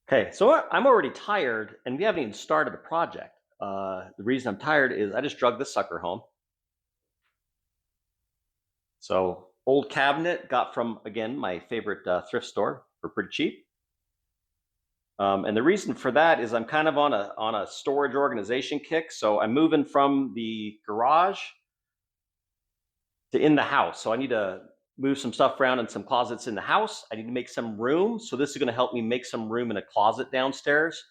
Okay, so I'm already tired and we haven't even started the project. The reason I'm tired is I just drug this sucker home. So old cabinet got from, again, my favorite thrift store for pretty cheap. And the reason for that is I'm kind of on a storage organization kick. So I'm moving from the garage to in the house. So I need to move some stuff around in some closets in the house. I need to make some room. So this is going to help me make some room in a closet downstairs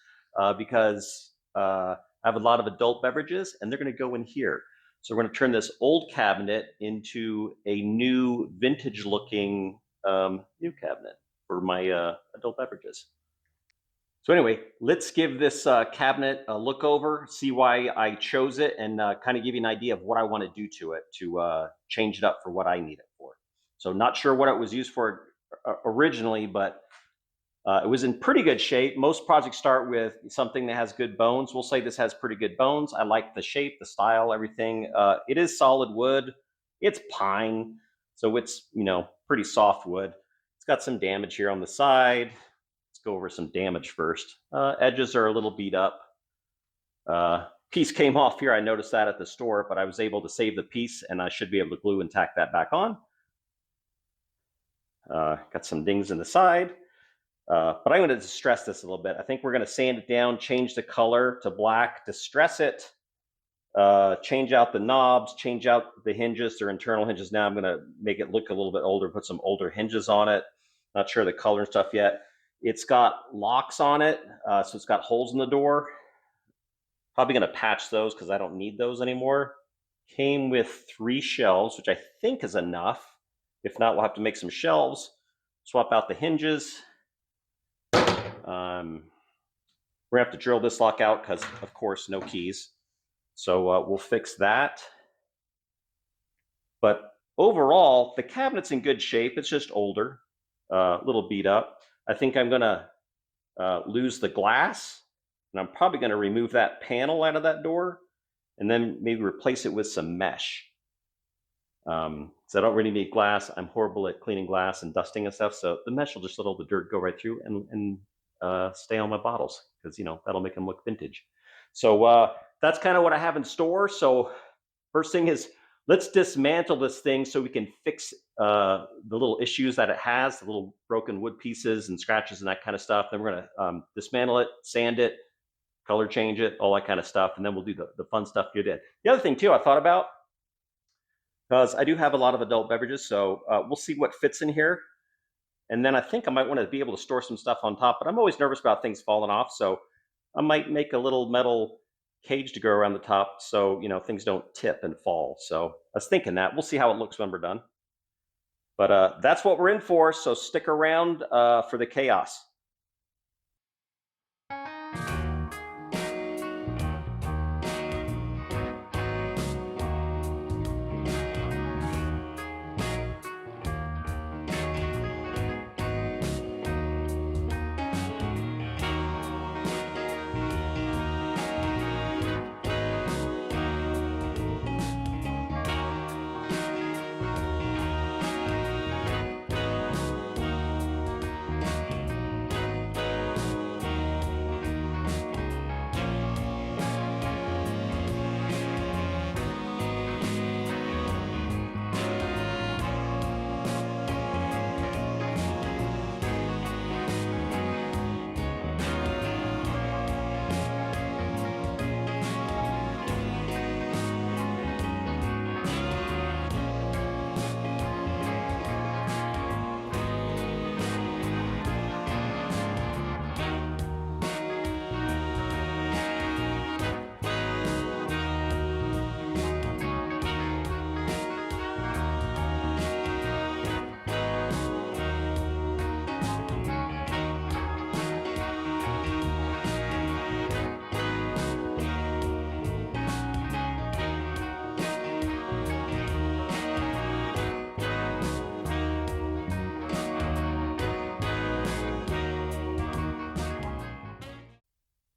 because I have a lot of adult beverages and they're going to go in here. So we're going to turn this old cabinet into a new vintage looking new cabinet for my adult beverages. So anyway, let's give this cabinet a look over, see why I chose it, and kind of give you an idea of what I want to do to it to change it up for what I need it for. So not sure what it was used for originally, but it was in pretty good shape. Most projects start with something that has good bones. We'll say this has pretty good bones. I like the shape, the style, everything. It is solid wood. It's pine, so it's, pretty soft wood. It's got some damage here on the side. Let's go over some damage first. Edges are a little beat up. Piece came off here. I noticed that at the store, but I was able to save the piece and I should be able to glue and tack that back on. Got some dings in the side. But I'm going to distress this a little bit. I think we're going to sand it down, change the color to black, distress it, change out the knobs, change out the hinges. They're internal hinges now. I'm going to make it look a little bit older, put some older hinges on it. Not sure the color and stuff yet. It's got locks on it, so it's got holes in the door. Probably going to patch those because I don't need those anymore. Came with 3 shelves, which I think is enough. If not, we'll have to make some shelves, swap out the hinges. We're gonna have to drill this lock out because, of course, no keys. So we'll fix that. But overall, the cabinet's in good shape. It's just older, a little beat up. I think I'm gonna lose the glass, and I'm probably gonna remove that panel out of that door, and then maybe replace it with some mesh. So I don't really need glass. I'm horrible at cleaning glass and dusting and stuff. So the mesh will just let all the dirt go right through and stay on my bottles because that'll make them look vintage. So that's kind of what I have in store. So first thing is let's dismantle this thing so we can fix the little issues that it has, the little broken wood pieces and scratches and that kind of stuff. Then we're gonna dismantle it, sand it, color change it, all that kind of stuff, and then we'll do the fun stuff you did. The other thing too I thought about, because I do have a lot of adult beverages, so we'll see what fits in here. And then I think I might want to be able to store some stuff on top, but I'm always nervous about things falling off. So I might make a little metal cage to go around the top so, things don't tip and fall. So I was thinking that. We'll see how it looks when we're done. But that's what we're in for. So stick around for the chaos.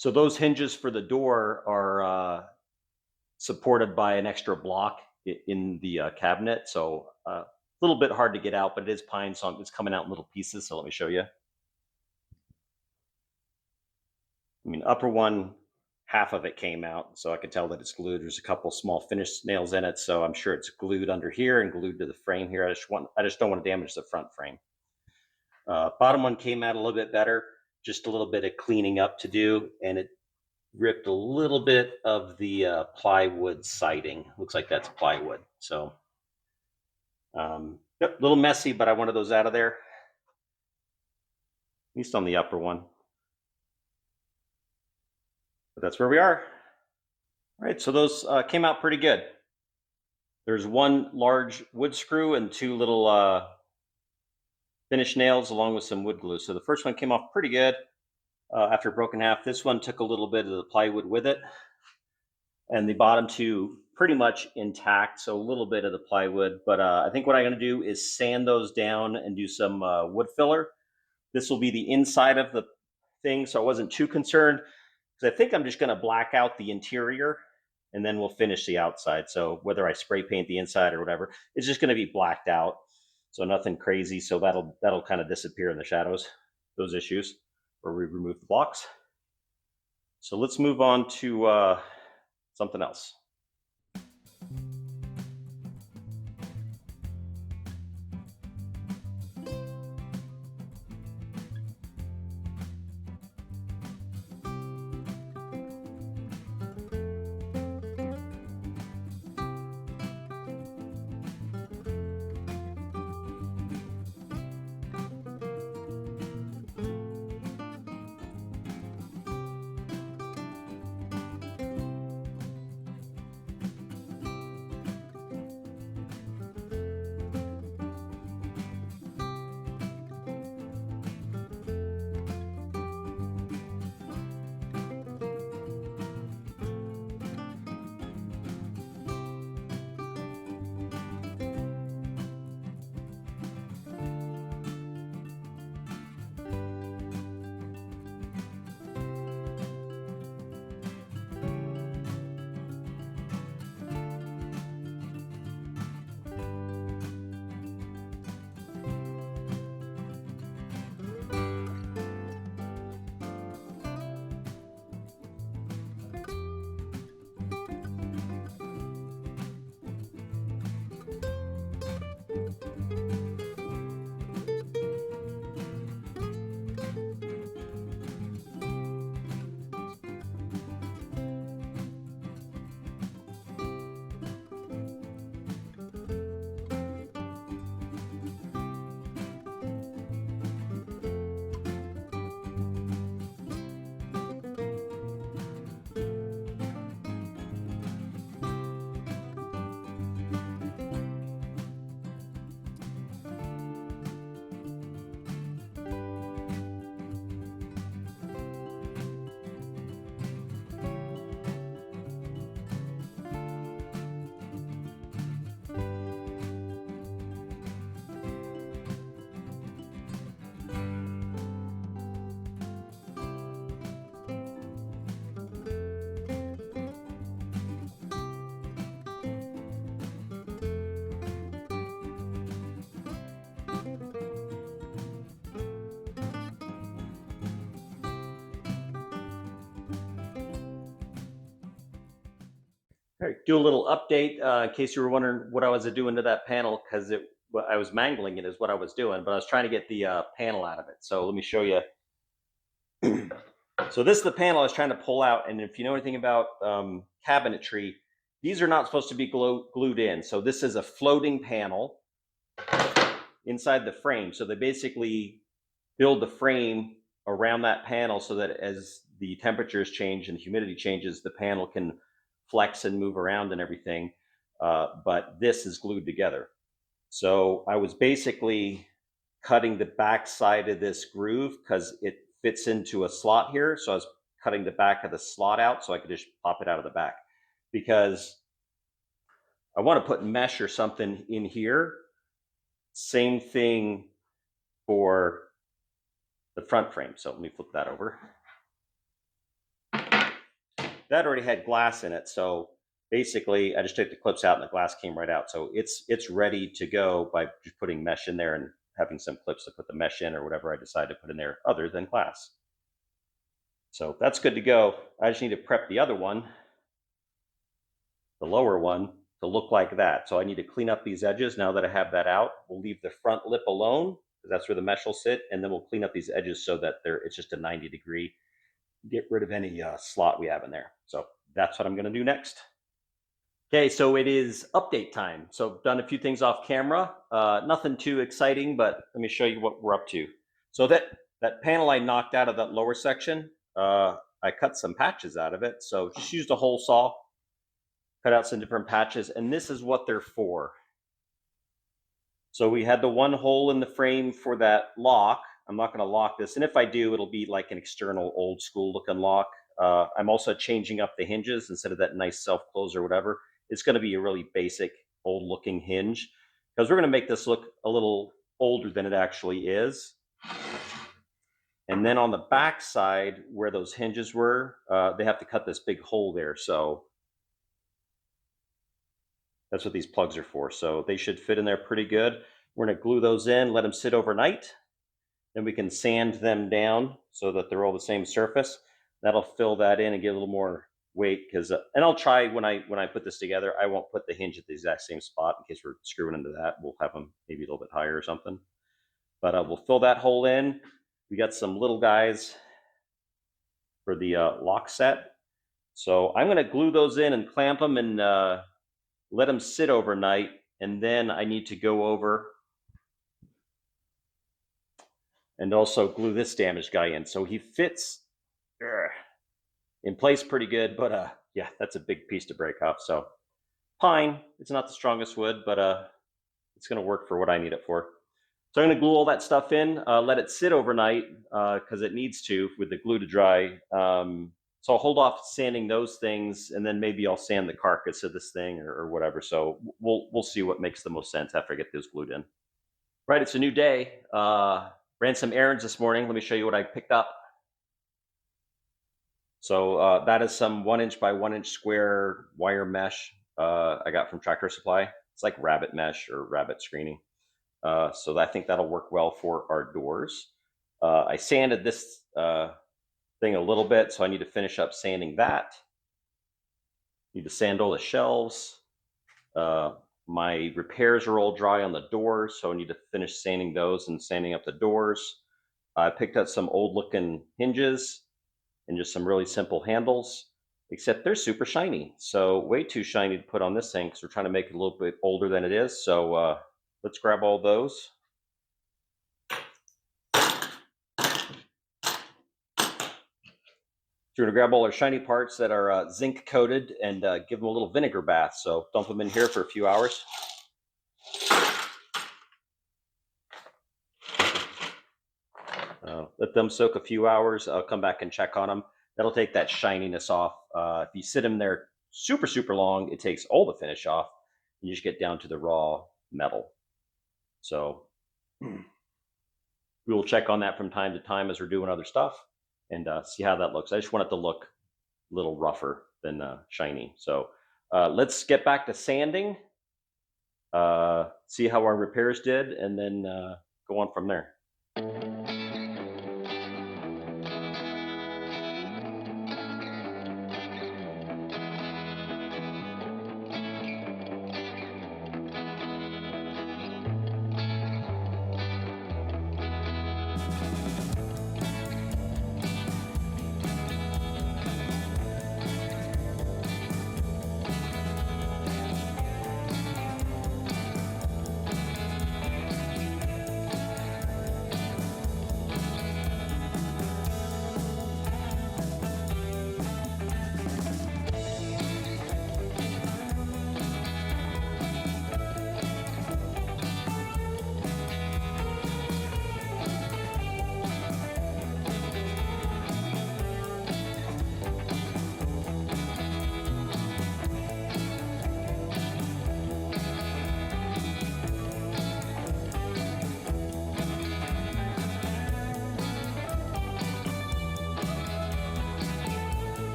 So those hinges for the door are supported by an extra block in the cabinet. So a little bit hard to get out, but it is pine, so it's coming out in little pieces. So let me show you. I mean, upper one, half of it came out, so I could tell that it's glued. There's a couple small finish nails in it, so I'm sure it's glued under here and glued to the frame here. I just don't want to damage the front frame. Bottom one came out a little bit better, just a little bit of cleaning up to do, and it ripped a little bit of the plywood siding. Looks like that's plywood. So, yep, a little messy, but I wanted those out of there, at least on the upper one. But that's where we are. All right, so those came out pretty good. There's one large wood screw and two little finish nails along with some wood glue. So the first one came off pretty good after broken half. This one took a little bit of the plywood with it. And the bottom two pretty much intact, so a little bit of the plywood. But I think what I'm going to do is sand those down and do some wood filler. This will be the inside of the thing, so I wasn't too concerned, because I think I'm just going to black out the interior and then we'll finish the outside. So whether I spray paint the inside or whatever, it's just going to be blacked out. So nothing crazy. So that'll kind of disappear in the shadows, those issues, where we remove the blocks. So let's move on to something else. All right, do a little update in case you were wondering what I was doing to that panel, because I was mangling it is what I was doing, but I was trying to get the panel out of it. So let me show you. So this is the panel I was trying to pull out, and if you know anything about cabinetry, these are not supposed to be glued in. So this is a floating panel inside the frame. So they basically build the frame around that panel so that as the temperatures change and humidity changes, the panel can flex and move around and everything. But this is glued together. So I was basically cutting the back side of this groove because it fits into a slot here. So I was cutting the back of the slot out so I could just pop it out of the back, because I want to put mesh or something in here. Same thing for the front frame. So let me flip that over. That already had glass in it. So basically I just took the clips out and the glass came right out. So it's ready to go by just putting mesh in there and having some clips to put the mesh in or whatever I decide to put in there other than glass. So that's good to go. I just need to prep the other one, the lower one, to look like that. So I need to clean up these edges now that I have that out. We'll leave the front lip alone because that's where the mesh will sit, and then we'll clean up these edges so that it's just a 90-degree. Get rid of any slot we have in there. So that's what I'm going to do next. Okay, so it is update time. So I've done a few things off camera. Nothing too exciting, but let me show you what we're up to. So that panel I knocked out of that lower section, I cut some patches out of it. So just used a hole saw, cut out some different patches, and this is what they're for. So we had the one hole in the frame for that lock. I'm not going to lock this, and if I do, it'll be like an external old school looking lock. I'm also changing up the hinges instead of that nice self-close or whatever. It's going to be a really basic old looking hinge because we're going to make this look a little older than it actually is. And then on the back side where those hinges were, they have to cut this big hole there. So that's what these plugs are for. So they should fit in there pretty good. We're going to glue those in, let them sit overnight. Then we can sand them down so that they're all the same surface. That'll fill that in and get a little more weight because, and I'll try when I put this together, I won't put the hinge at the exact same spot in case we're screwing into that. We'll have them maybe a little bit higher or something. But we'll fill that hole in. We got some little guys for the lock set. So I'm going to glue those in and clamp them and let them sit overnight. And then I need to go over and also glue this damaged guy in. So he fits in place pretty good, but yeah, that's a big piece to break off. So pine, it's not the strongest wood, but it's going to work for what I need it for. So I'm going to glue all that stuff in, let it sit overnight because it needs to with the glue to dry. So I'll hold off sanding those things, and then maybe I'll sand the carcass of this thing or whatever. So we'll see what makes the most sense after I get those glued in. Right, it's a new day. Ran some errands this morning. Let me show you what I picked up. So that is some 1" by 1" square wire mesh I got from Tractor Supply. It's like rabbit mesh or rabbit screening. So I think that'll work well for our doors. I sanded this thing a little bit, so I need to finish up sanding that. Need to sand all the shelves. My repairs are all dry on the doors, so I need to finish sanding those and sanding up the doors. I picked up some old looking hinges and just some really simple handles, except they're super shiny. So way too shiny to put on this thing because we're trying to make it a little bit older than it is. So let's grab all those. So we're gonna grab all our shiny parts that are zinc coated and give them a little vinegar bath. So dump them in here for a few hours. Let them soak a few hours. I'll come back and check on them. That'll take that shininess off. If you sit them there super, super long, it takes all the finish off. You just get down to the raw metal. So we will check on that from time to time as we're doing other stuff and see how that looks. I just want it to look a little rougher than shiny. So let's get back to sanding, see how our repairs did, and then go on from there.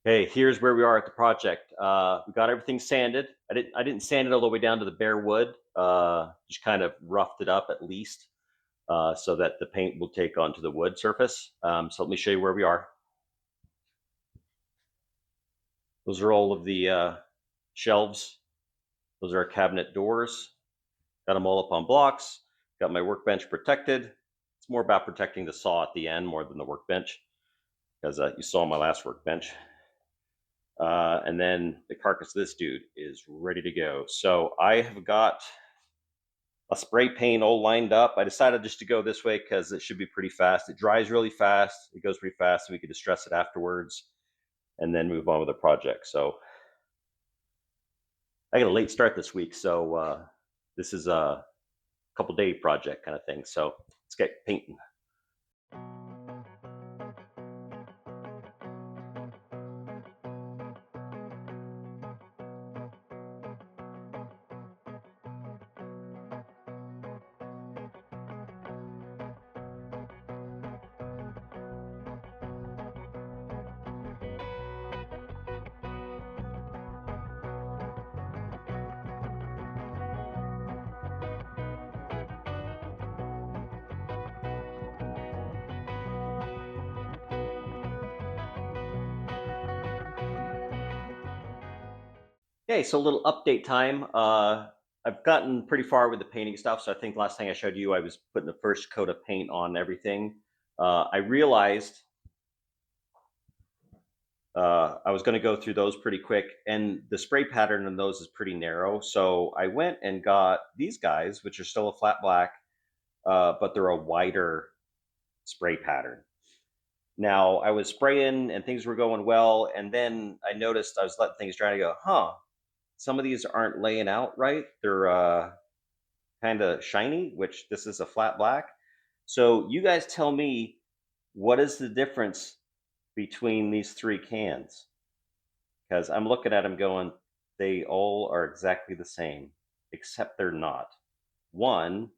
Hey, here's where we are at the project. We got everything sanded. I didn't sand it all the way down to the bare wood. Just kind of roughed it up at least, so that the paint will take onto the wood surface. So let me show you where we are. Those are all of the shelves. Those are our cabinet doors. Got them all up on blocks. Got my workbench protected. It's more about protecting the saw at the end more than the workbench, because you saw my last workbench. And then the carcass of this dude is ready to go. So I have got a spray paint all lined up. I decided just to go this way because it should be pretty fast. It dries really fast. It goes pretty fast, and we could distress it afterwards and then move on with the project. So I got a late start this week, so this is a couple day project kind of thing. So let's get painting. Okay, so a little update time. I've gotten pretty far with the painting stuff. So I think last thing I showed you, I was putting the first coat of paint on everything. I realized I was going to go through those pretty quick, and the spray pattern on those is pretty narrow. So I went and got these guys, which are still a flat black, but they're a wider spray pattern. Now I was spraying and things were going well, and then I noticed I was letting things dry. And I go, huh? Some of these aren't laying out right. They're kind of shiny, which this is a flat black. So you guys tell me, what is the difference between these three cans? Because I'm looking at them going, they all are exactly the same, except they're not. One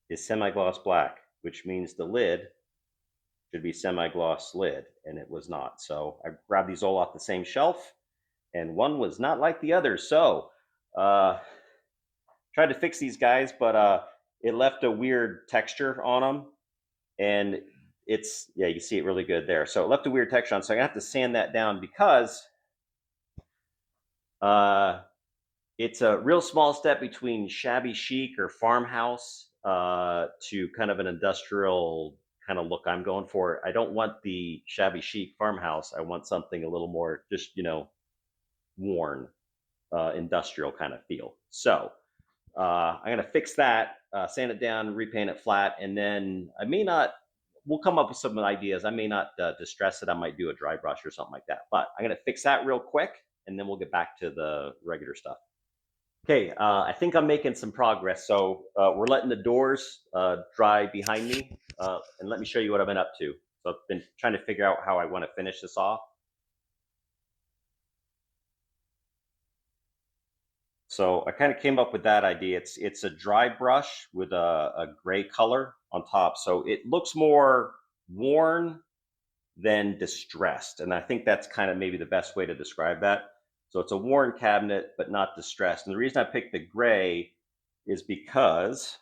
is semi-gloss black, which means the lid should be semi-gloss lid, and it was not. So I grabbed these all off the same shelf, and one was not like the other. So tried to fix these guys, but it left a weird texture on them, and it's, yeah, you can see it really good there. So it left a weird texture on, so I have to sand that down because it's a real small step between shabby chic or farmhouse to kind of an industrial kind of look I'm going for. I don't want the shabby chic farmhouse. I want something a little more just, worn, industrial kind of feel. So I'm going to fix that, sand it down, repaint it flat, and then I may not, we'll come up with some ideas. I may not distress it. I might do a dry brush or something like that. But I'm going to fix that real quick, and then we'll get back to the regular stuff. Okay, I think I'm making some progress. So we're letting the doors dry behind me, and let me show you what I've been up to. So I've been trying to figure out how I want to finish this off. So I kind of came up with that idea. It's a dry brush with a gray color on top. So it looks more worn than distressed. And I think that's kind of maybe the best way to describe that. So it's a worn cabinet, but not distressed. And the reason I picked the gray is because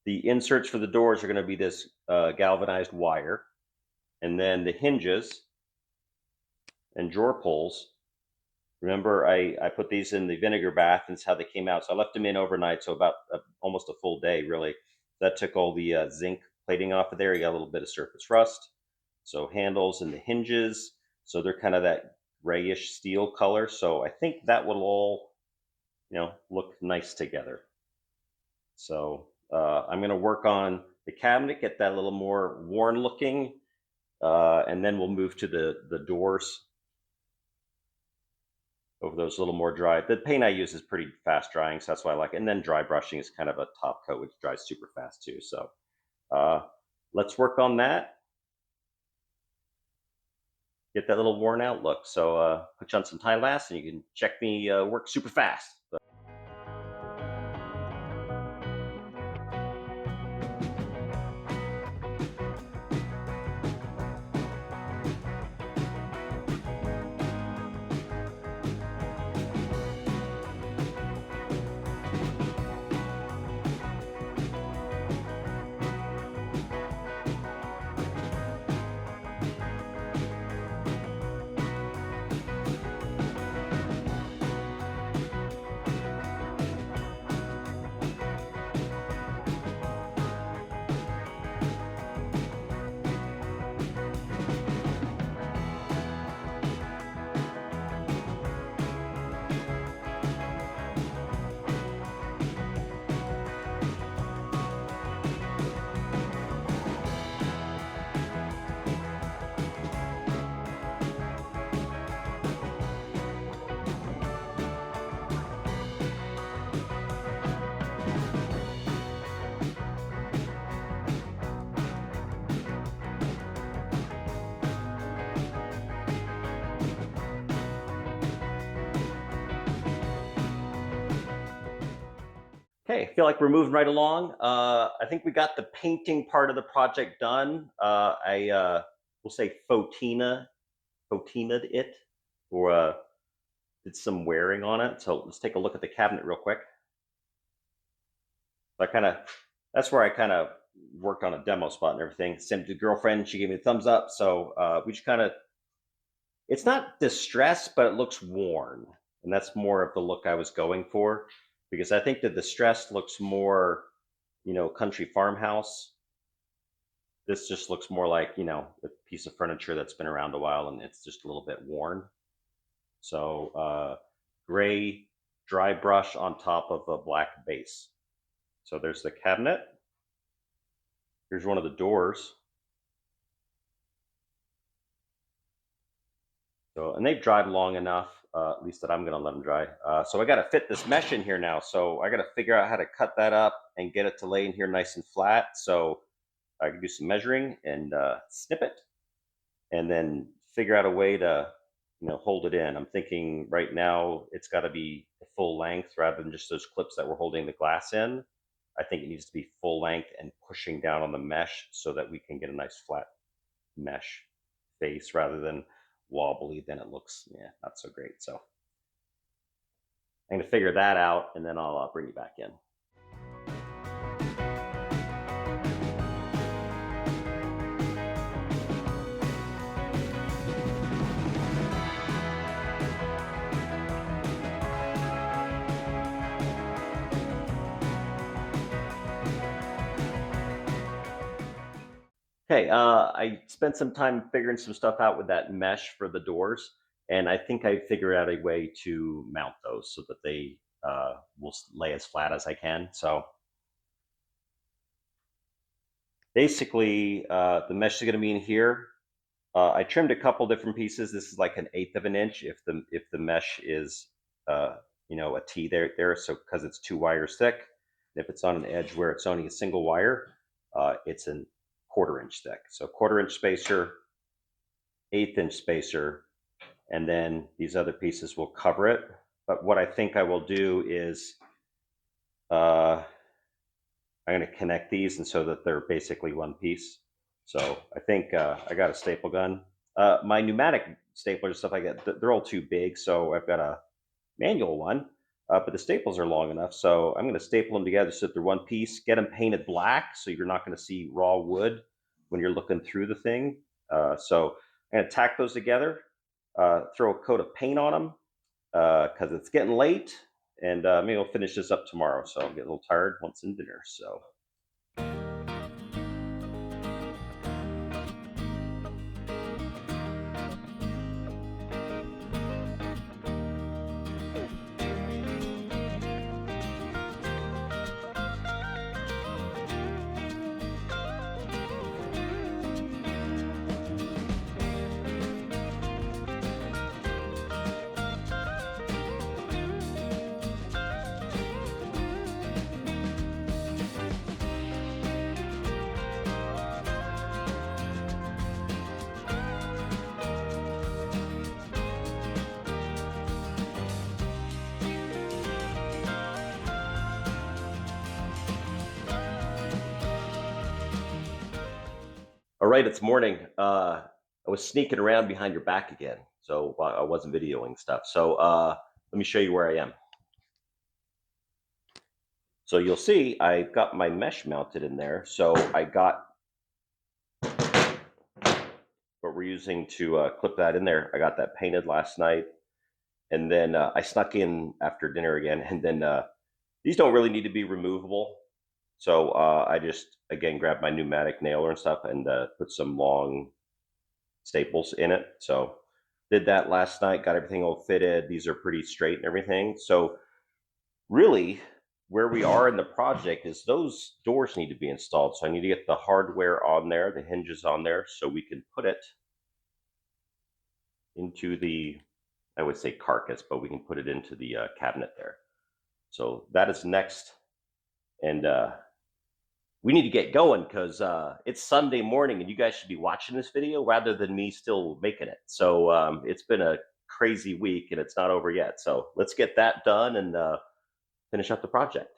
the inserts for the doors are going to be this galvanized wire. And then the hinges and drawer pulls, remember, I put these in the vinegar bath, and it's how they came out. So I left them in overnight, so about almost a full day, really. That took all the zinc plating off of there. You got a little bit of surface rust. So handles and the hinges, so they're kind of that grayish steel color. So I think that will all, look nice together. So I'm going to work on the cabinet, get that a little more worn looking, and then we'll move to the doors over those a little more dry. The paint I use is pretty fast drying, so that's why I like it. And then dry brushing is kind of a top coat, which dries super fast too. So let's work on that. Get that little worn out look. So put you on some time lapse, and you can check me work super fast. Okay, I feel like we're moving right along. I think we got the painting part of the project done. I will say Fotina'd it, or did some wearing on it. So let's take a look at the cabinet real quick. So that's where I kind of worked on a demo spot and everything. Sent it to the girlfriend. She gave me a thumbs up. So we just it's not distressed, but it looks worn. And that's more of the look I was going for, because I think the distressed looks more, country farmhouse. This just looks more like, a piece of furniture that's been around a while and it's just a little bit worn. So gray dry brush on top of a black base. So there's the cabinet. Here's one of the doors. So, and they've dried long enough, at least that I'm going to let them dry. So I got to fit this mesh in here now. So I got to figure out how to cut that up and get it to lay in here nice and flat. So I can do some measuring and snip it, and then figure out a way to, hold it in. I'm thinking right now it's got to be full length rather than just those clips that we're holding the glass in. I think it needs to be full length and pushing down on the mesh so that we can get a nice flat mesh face rather than wobbly. Then it looks, not so great. So I'm going to figure that out, and then I'll bring you back in. Okay, I spent some time figuring some stuff out with that mesh for the doors, and I think I figured out a way to mount those so that they will lay as flat as I can. So basically, the mesh is going to be in here. I trimmed a couple different pieces. This is like 1/8 of an inch if the mesh is a T there, so because it's 2 wires thick. If it's on an edge where it's only a single wire, it's a 1/4 inch thick. So 1/4 inch spacer, 1/8 inch spacer, and then these other pieces will cover it. But what I think I will do is I'm going to connect these and so that they're basically one piece. So I think I got a staple gun. My pneumatic staplers, stuff like that, they're all too big. So I've got a manual one, but the staples are long enough. So I'm going to staple them together so that they're one piece, get them painted black so you're not going to see raw wood when you're looking through the thing. So I'm going to tack those together, throw a coat of paint on them because it's getting late, and maybe I'll finish this up tomorrow. So I'll get a little tired once in dinner. So. All right, it's morning. I was sneaking around behind your back again, so I wasn't videoing stuff. So let me show you where I am. So you'll see I've got my mesh mounted in there. So I got what we're using to clip that in there. I got that painted last night, and then I snuck in after dinner again. And then these don't really need to be removable. So I just, again, grabbed my pneumatic nailer and stuff and put some long staples in it. So did that last night, got everything all fitted. These are pretty straight and everything. So really where we are in the project is those doors need to be installed. So I need to get the hardware on there, the hinges on there, so we can put it into the, I would say carcass, but we can put it into the cabinet there. So that is next. And we need to get going because it's Sunday morning and you guys should be watching this video rather than me still making it. So it's been a crazy week and it's not over yet. So let's get that done and finish up the project.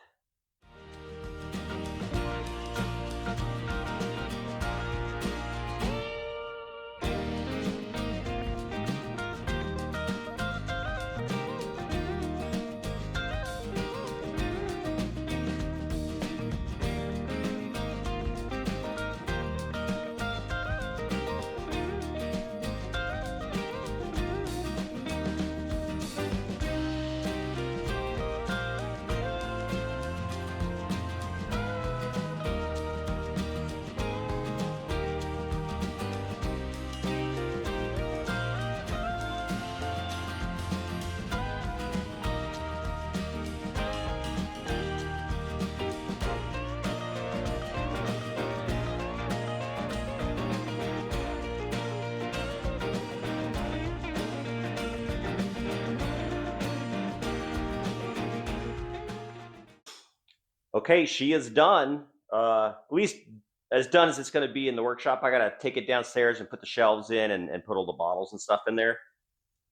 Okay, she is done. At least as done as it's going to be in the workshop. I got to take it downstairs and put the shelves in and put all the bottles and stuff in there.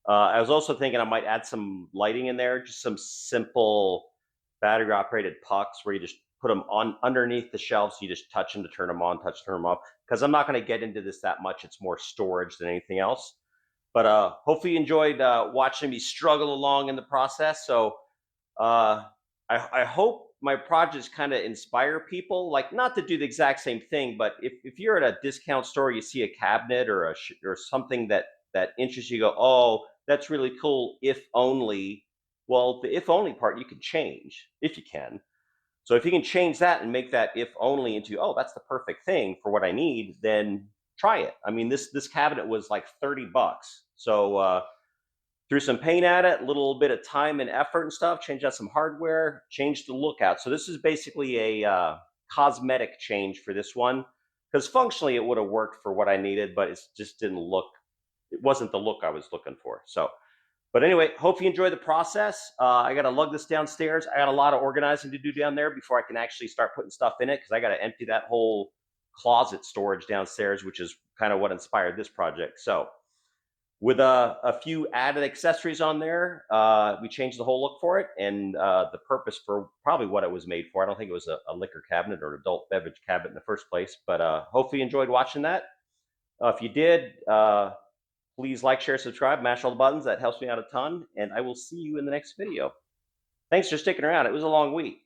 I was also thinking I might add some lighting in there, just some simple battery operated pucks where you just put them on underneath the shelves. You just touch them to turn them on, turn them off. Because I'm not going to get into this that much. It's more storage than anything else. But hopefully you enjoyed watching me struggle along in the process. So uh, I hope my projects kind of inspire people, like not to do the exact same thing, but if you're at a discount store, you see a cabinet or or something that interests you, go, oh, that's really cool. If only, well, the if only part you can change if you can. So if you can change that and make that if only into, oh, that's the perfect thing for what I need, then try it. I mean, this cabinet was like $30. So threw some paint at it, a little bit of time and effort and stuff, changed out some hardware, changed the look out. So this is basically a cosmetic change for this one, because functionally it would have worked for what I needed, but it just didn't look, it wasn't the look I was looking for. So, but anyway, hope you enjoy the process. I got to lug this downstairs. I got a lot of organizing to do down there before I can actually start putting stuff in it, because I got to empty that whole closet storage downstairs, which is kind of what inspired this project. So with a few added accessories on there, we changed the whole look for it and the purpose for probably what it was made for. I don't think it was a liquor cabinet or an adult beverage cabinet in the first place, but hopefully you enjoyed watching that. If you did, please like, share, subscribe, mash all the buttons. That helps me out a ton, and I will see you in the next video. Thanks for sticking around. It was a long week.